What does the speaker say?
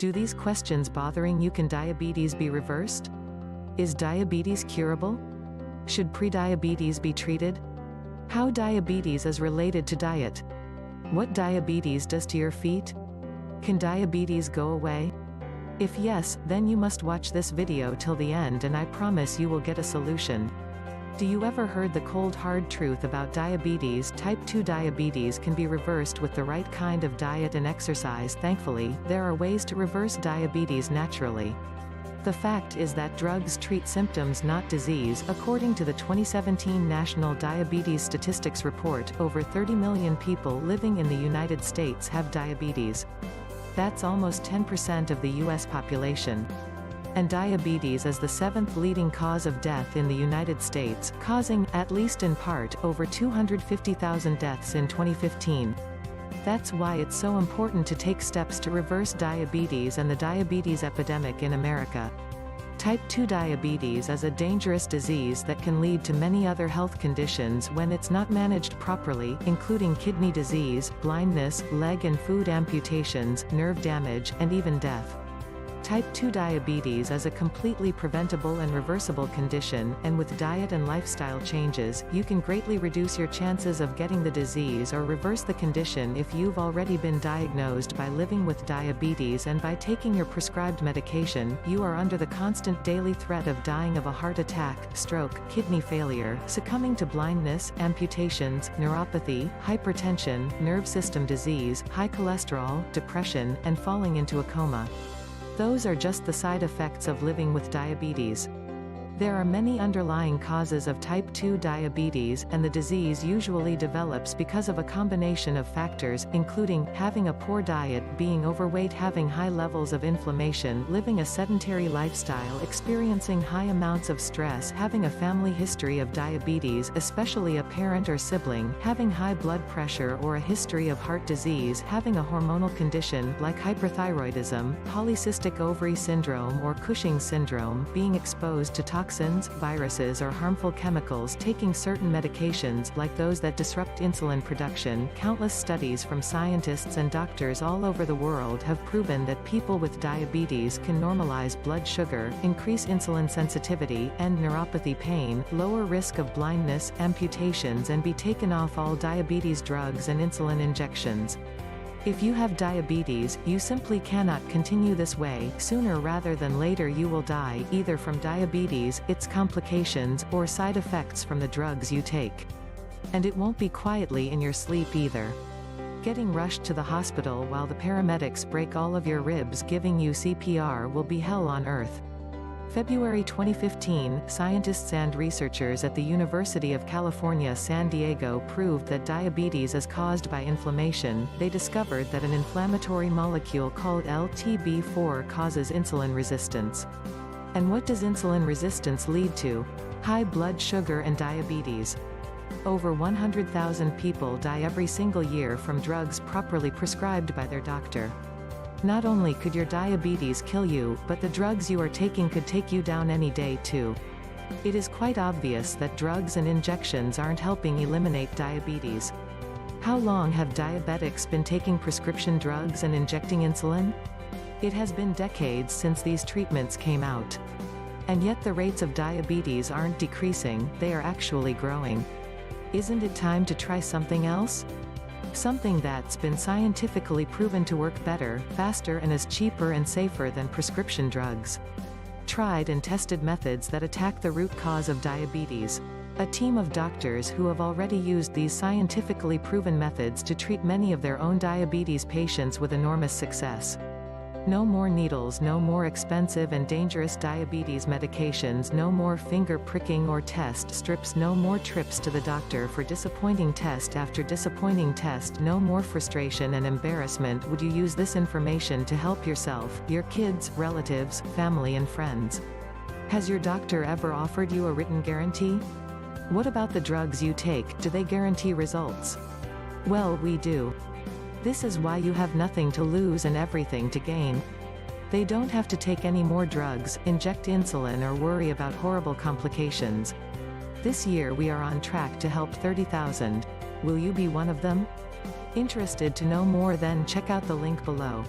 Do these questions bothering you? Can diabetes be reversed? Is diabetes curable? Should prediabetes be treated? How diabetes is related to diet? What diabetes does to your feet? Can diabetes go away? If yes, then you must watch this video till the end and I promise you will get a solution. Do you ever heard the cold hard truth about diabetes? Type 2 diabetes can be reversed with the right kind of diet and exercise. Thankfully, there are ways to reverse diabetes naturally. The fact is that drugs treat symptoms, not disease. According to the 2017 National Diabetes Statistics Report, over 30 million people living in the United States have diabetes. That's almost 10% of the US population. And diabetes is the 7th leading cause of death in the United States, causing, at least in part, over 250,000 deaths in 2015. That's why it's so important to take steps to reverse diabetes and the diabetes epidemic in America. Type 2 diabetes is a dangerous disease that can lead to many other health conditions when it's not managed properly, including kidney disease, blindness, leg and foot amputations, nerve damage, and even death. Type 2 diabetes is a completely preventable and reversible condition, and with diet and lifestyle changes, you can greatly reduce your chances of getting the disease or reverse the condition if you've already been diagnosed. By living with diabetes and by taking your prescribed medication, you are under the constant daily threat of dying of a heart attack, stroke, kidney failure, succumbing to blindness, amputations, neuropathy, hypertension, nerve system disease, high cholesterol, depression, and falling into a coma. Those are just the side effects of living with diabetes. There are many underlying causes of type 2 diabetes, and the disease usually develops because of a combination of factors, including having a poor diet, being overweight, having high levels of inflammation, living a sedentary lifestyle, experiencing high amounts of stress, having a family history of diabetes, especially a parent or sibling, having high blood pressure or a history of heart disease, having a hormonal condition like hyperthyroidism, polycystic ovary syndrome or Cushing's syndrome, being exposed to toxins, viruses or harmful chemicals, taking certain medications like those that disrupt insulin production. Countless studies from scientists and doctors all over the world have proven that people with diabetes can normalize blood sugar, increase insulin sensitivity, end neuropathy pain, lower risk of blindness, amputations, and be taken off all diabetes drugs and insulin injections. If you have diabetes, you simply cannot continue this way. Sooner rather than later you will die, either from diabetes, its complications, or side effects from the drugs you take. And it won't be quietly in your sleep either. Getting rushed to the hospital while the paramedics break all of your ribs giving you CPR will be hell on earth. February 2015, scientists and researchers at the University of California, San Diego proved that diabetes is caused by inflammation. They discovered that an inflammatory molecule called LTB4 causes insulin resistance. And what does insulin resistance lead to? High blood sugar and diabetes. Over 100,000 people die every single year from drugs properly prescribed by their doctor. Not only could your diabetes kill you, but the drugs you are taking could take you down any day too. It is quite obvious that drugs and injections aren't helping eliminate diabetes. How long have diabetics been taking prescription drugs and injecting insulin? It has been decades since these treatments came out. And yet the rates of diabetes aren't decreasing, they are actually growing. Isn't it time to try something else? Something that's been scientifically proven to work better, faster and is cheaper and safer than prescription drugs. Tried and tested methods that attack the root cause of diabetes. A team of doctors who have already used these scientifically proven methods to treat many of their own diabetes patients with enormous success. No more needles, no more expensive and dangerous diabetes medications, no more finger pricking or test strips, no more trips to the doctor for disappointing test after disappointing test, no more frustration and embarrassment. Would you use this information to help yourself, your kids, relatives, family and friends? Has your doctor ever offered you a written guarantee? What about the drugs you take, do they guarantee results? Well, we do. This is why you have nothing to lose and everything to gain. They don't have to take any more drugs, inject insulin or worry about horrible complications. This year we are on track to help 30,000. Will you be one of them? Interested to know more? Then check out the link below.